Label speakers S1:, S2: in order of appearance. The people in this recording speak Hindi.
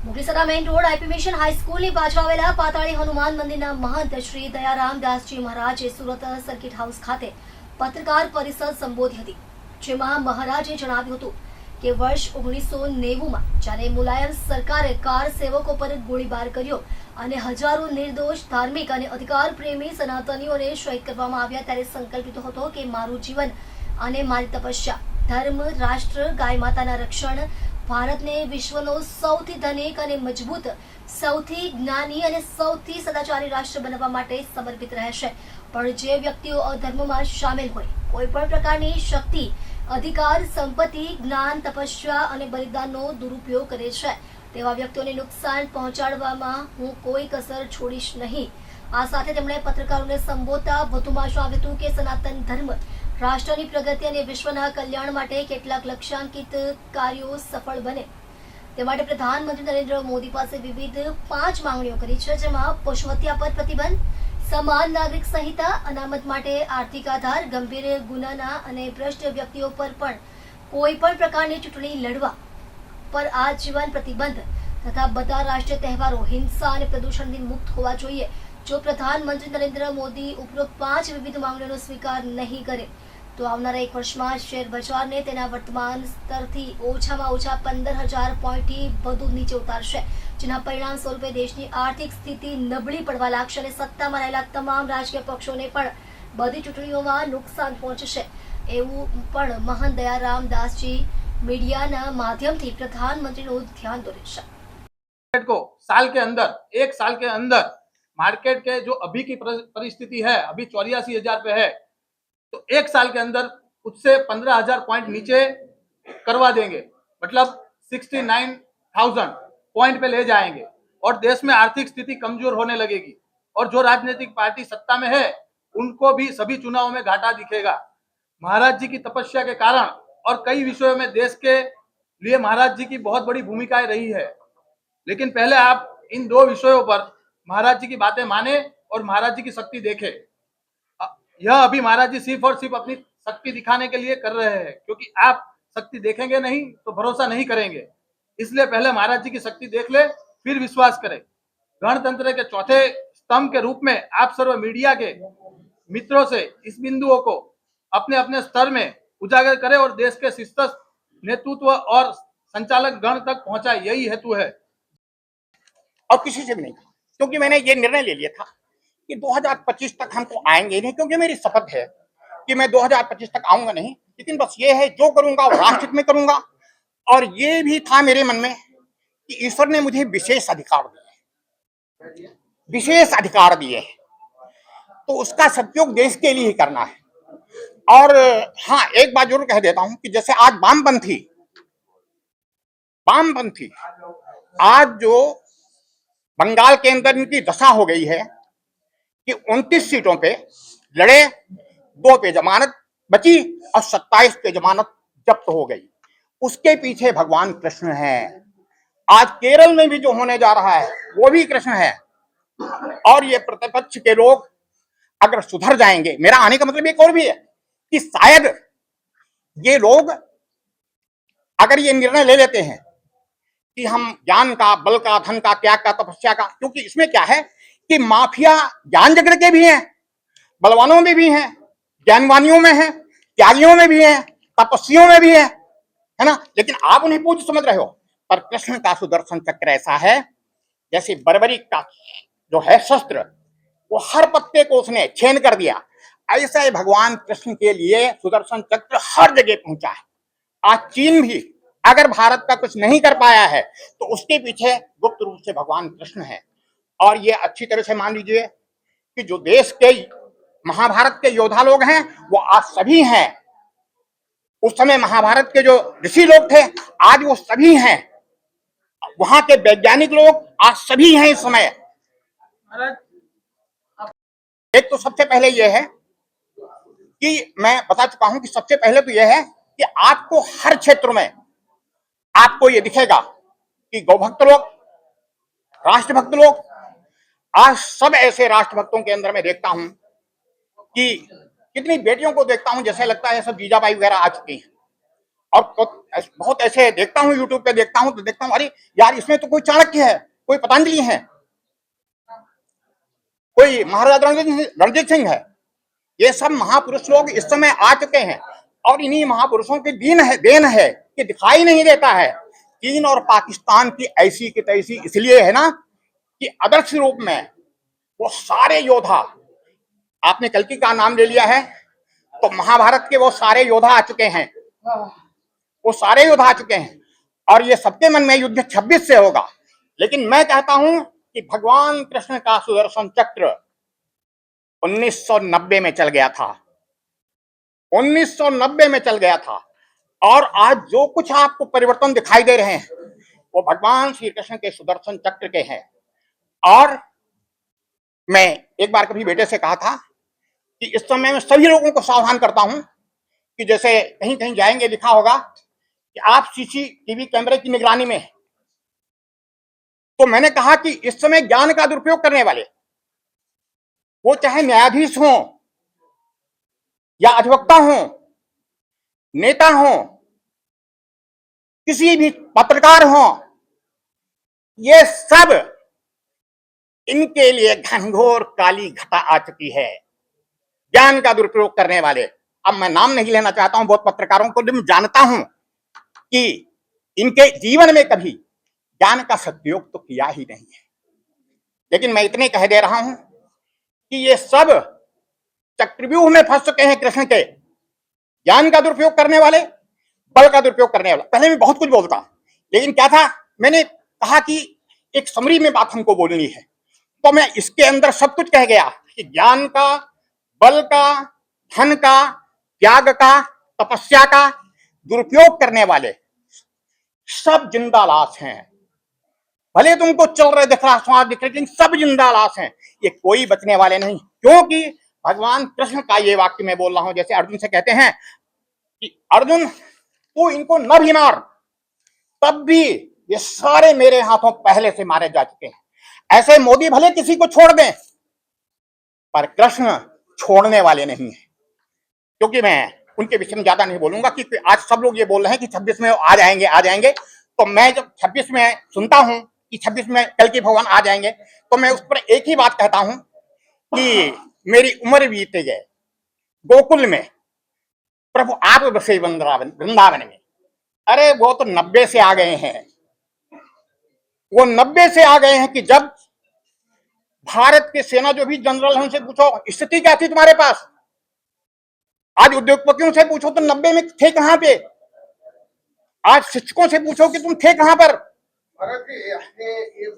S1: Mughlisara main road IP mission હાઈસ્કૂલની પાછળ આવેલા પાતાળી હનુમાન મંદિરના મહંત શ્રી દયારામ દાસજી મહારાજે સુરત સર્કિટ હાઉસ ખાતે પત્રકાર પરિષદ સંબોધી હતી, જેમાં મહારાજે જણાવ્યું હતું કે વર્ષ 1990માં જ્યારે મુલાયમ સરકારે કાર સેવકો પર ગોળીબાર કર્યો અને હજારો નિર્દોષ ધાર્મિક અને અધિકાર પ્રેમી સનાતનીઓને શહીદ કરવામાં આવ્યા, ત્યારે સંકલ્પિત હતો કે મારું જીવન અને મારી તપસ્યા ધર્મ, રાષ્ટ્ર, ગાય માતાના રક્ષણ, ભારતને વિશ્વનો સૌથી ધનિક અને મજબૂત, સૌથી જ્ઞાની અને સૌથી સદાચારી રાષ્ટ્ર બનાવવા માટે સમર્પિત રહેશે। પણ જે વ્યક્તિઓ અધર્મમાં સામેલ હોય, કોઈ પણ પ્રકારની શક્તિ, અધિકાર, સંપત્તિ, જ્ઞાન, તપસ્યા અને બલિદાનનો દુરુપયોગ કરે છે, તેવા વ્યક્તિઓને નુકસાન પહોંચાડવામાં હું કોઈ કસર છોડીશ નહીં। આ સાથે તેમણે પત્રકારોને સંબોધતા વધુમાં જણાવ્યું હતું કે સનાતન ધર્મ રાષ્ટ્રની પ્રગતિ અને વિશ્વના કલ્યાણ માટે કેટલાક લક્ષ્યાંકિત કાર્યો સફળ બને તે માટે પ્રધાનમંત્રી નરેન્દ્ર મોદી પાસે વિવિધ 5 માંગણીઓ કરી છે, જેમાં પશુ હત્યા પર પ્રતિબંધ, સમાન નાગરિક સંહિતા, અનામત માટે આર્થિક આધાર, ગંભીર ગુનાના અને ભ્રષ્ટ વ્યક્તિઓ પર પણ કોઈ પણ પ્રકારની ચૂંટણી લડવા પર આજીવન પ્રતિબંધ તથા બધા રાષ્ટ્રીય તહેવારો હિંસા અને પ્રદૂષણથી મુક્ત હોવા જોઈએ। જો પ્રધાનમંત્રી નરેન્દ્ર મોદી ઉપરોક્ત 5 વિવિધ માંગણીઓનો સ્વીકાર નહીં કરે તો આવનારા 1 વર્ષમાં શેર બજારને તેના વર્તમાન સ્તરથી ઓછામાં ઓછા 15,000 પોઈન્ટથી વધુ નીચે ઉતારશે, જેના પરિણામ સ્વરૂપે દેશની આર્થિક સ્થિતિ નબળી પડવા લાગશે અને સત્તામાં રહેલા તમામ રાજકીય પક્ષોને પણ બધી ચૂંટણીઓમાં નુકસાન પહોંચશે, એવું પણ મહંત દયારામ દાસજી मीडियाना माध्यमથી प्रधानमंत्रीનું ध्यान દોરે છે।
S2: को साल के अंदर 1 साल के अंदर मार्केट के जो अभी की परिस्थिति है, अभी 84,000 पे है, तो 1 साल के अंदर उससे 15,000 पॉइंट नीचे करवा देंगे, मतलब 69,000 पॉइंट पे ले जाएंगे और देश में आर्थिक स्थिति कमजोर होने लगेगी और जो राजनीतिक पार्टी सत्ता में है उनको भी सभी चुनाव में घाटा दिखेगा। महाराज जी की तपस्या के कारण और कई विषयों में देश के लिए महाराज जी की बहुत बड़ी भूमिकाएं रही है, लेकिन पहले आप इन 2 विषयों पर महाराज जी की बातें माने और महाराज जी की शक्ति देखे। यह अभी महाराज जी सिर्फ और सिर्फ अपनी शक्ति दिखाने के लिए कर रहे हैं, क्योंकि आप शक्ति देखेंगे नहीं तो भरोसा नहीं करेंगे, इसलिए पहले महाराज जी की शक्ति देख ले फिर विश्वास करें। गणतंत्र के चौथे स्तंभ के रूप में आप सर्व मीडिया के मित्रों से इस बिंदुओं को अपने अपने स्तर में उजागर करें और देश के शीर्ष नेतृत्व और संचालक गण तक पहुंचाए, यही हेतु है।
S3: और किसी से भी नहीं, क्योंकि मैंने ये निर्णय ले लिया था कि 2025 तक हमको आएंगे नहीं, क्योंकि मेरी शपथ है कि मैं 2025 तक आऊंगा नहीं, लेकिन बस ये है जो करूंगा वो राष्ट्र में करूंगा। और ये भी था मेरे मन में कि ईश्वर ने मुझे विशेष अधिकार दिए, विशेष अधिकार दिए, तो उसका सदुपयोग देश के लिए ही करना है। और हाँ, एक बात जरूर कह देता हूं कि जैसे आज वामपंथी आज जो बंगाल के अंदर इनकी दशा हो गई है कि 29 सीटों पे लड़े, 2 पे जमानत बची और 27 पे जमानत जब्त हो गई, उसके पीछे भगवान कृष्ण है। आज केरल में भी जो होने जा रहा है वो भी कृष्ण है। और ये प्रतिपक्ष के लोग अगर सुधर जाएंगे, मेरा आने का मतलब एक और भी है कि शायद ये लोग अगर ये निर्णय ले लेते हैं कि हम ज्ञान का, बल का, धन का, त्याग का, तपस्या का, क्योंकि इसमें क्या है कि माफिया ज्ञान जगत के भी हैं, बलवानों में भी हैं, ज्ञानवानियों में हैं, त्यागियों में भी हैं, तपस्वियों में भी है ना, लेकिन आप उन्हें पूज्य समझ रहे हो। पर कृष्ण का सुदर्शन चक्र ऐसा है जैसे बर्बरी का जो है शस्त्र, वो हर पत्ते को उसने छेद कर दिया, ऐसा भगवान कृष्ण के लिए सुदर्शन चक्र हर जगह पहुंचा है। आज चीन भी अगर भारत का कुछ नहीं कर पाया है तो उसके पीछे गुप्त रूप से भगवान कृष्ण है। और ये अच्छी तरह से मान लीजिए कि जो देश के महाभारत के योद्धा लोग हैं वो आज सभी हैं, उस समय महाभारत के जो ऋषि लोग थे आज वो सभी हैं, वहां के वैज्ञानिक लोग आज सभी हैं इस समय। एक तो सबसे पहले यह है कि मैं बता चुका हूं कि सबसे पहले तो यह है कि आपको हर क्षेत्र में आपको ये दिखेगा कि गौभक्त लोग, राष्ट्रभक्त लोग, आज सब ऐसे राष्ट्रभक्तों के अंदर मैं देखता हूं कि कितनी बेटियों को देखता हूं जैसे लगता है सब जीजाबाई वगैरह आ चुकी हैं। और बहुत ऐसे देखता हूँ, यूट्यूब पे देखता हूँ तो देखता हूँ, अरे यार इसमें तो कोई चाणक्य है, कोई पतंजलि है, कोई महाराजा रणजीत सिंह है। ये सब महापुरुष लोग इस समय आ चुके हैं और इन्हीं महापुरुषों की देन है कि दिखाई नहीं देता है। चीन और पाकिस्तान की ऐसी की तैसी इसलिए है ना कि आदर्श रूप में वो सारे योद्धा, आपने कल्कि का नाम ले लिया है तो महाभारत के वो सारे योद्धा आ चुके हैं, वो सारे योद्धा आ चुके हैं और ये सबके मन में युद्ध 26 से होगा। लेकिन मैं कहता हूं कि भगवान कृष्ण का सुदर्शन चक्र 1990 में चल गया था, 1990 में चल गया था और आज जो कुछ आपको परिवर्तन दिखाई दे रहे हैं वो भगवान श्री कृष्ण के सुदर्शन चक्र के हैं। और मैं एक बार कभी बेटे से कहा था कि इस समय मैं सभी लोगों को सावधान करता हूं कि जैसे कहीं कहीं जाएंगे लिखा होगा कि आप सीसीटीवी कैमरे की निगरानी में, तो मैंने कहा कि इस समय ज्ञान का दुरुपयोग करने वाले, वो चाहे न्यायाधीश हों या अधिवक्ता हों, नेता हों, किसी भी पत्रकार हों, ये सब इनके लिए घनघोर काली घटा आ चुकी है, ज्ञान का दुरुपयोग करने वाले। अब मैं नाम नहीं लेना चाहता हूं, बहुत पत्रकारों को मैं जानता हूं कि इनके जीवन में कभी ज्ञान का सदुपयोग तो किया ही नहीं है। लेकिन मैं इतने कह दे रहा हूं कि ये सब चक्रव्यूह में फंस चुके हैं कृष्ण के, ज्ञान का दुरुपयोग करने वाले, बल का दुरुपयोग करने वाला। पहले मैं बहुत कुछ बोलता, लेकिन क्या था, मैंने कहा कि एक समरी में बात हमको बोलनी है, तो मैं इसके अंदर सब कुछ कह गया कि ज्ञान का, बल का, धन का, त्याग का, तपस्या का दुरुपयोग करने वाले सब जिंदा लाश हैं। भले तुमको चल रहे दिख रहा, स्वाद दिख रहे, लेकिन सब जिंदा लाश हैं, ये कोई बचने वाले नहीं। क्योंकि भगवान कृष्ण का ये वाक्य मैं बोल रहा हूं, जैसे अर्जुन से कहते हैं कि अर्जुन तू इनको न भी मार, तब भी ये सारे मेरे हाथों पहले से मारे जा चुके हैं। ऐसे मोदी भले किसी को छोड़ दें, पर कृष्ण छोड़ने वाले नहीं है। क्योंकि मैं उनके विषय में ज्यादा नहीं बोलूंगा कि आज सब लोग ये बोल रहे हैं कि 26 में आ जाएंगे आ जाएंगे, तो मैं जब 26 में सुनता हूं कि 26 में कल के भगवान आ जाएंगे, तो मैं उस पर एक ही बात कहता हूं कि मेरी उम्र बीत गए गोकुल में, प्रभु आप बसे वृंदावन में। अरे वो तो 90 से आ गए हैं, वो 90 से आ गए हैं कि जब भारत के सेना जो भी जनरल हैं उनसे पूछो स्थिति क्या थी तुम्हारे पास, आज उद्योगपतियों से पूछो तो 90 में थे कहां पे, आज शिक्षकों से पूछो कि तुम थे कहां पर।
S4: भरत जी, आपने ये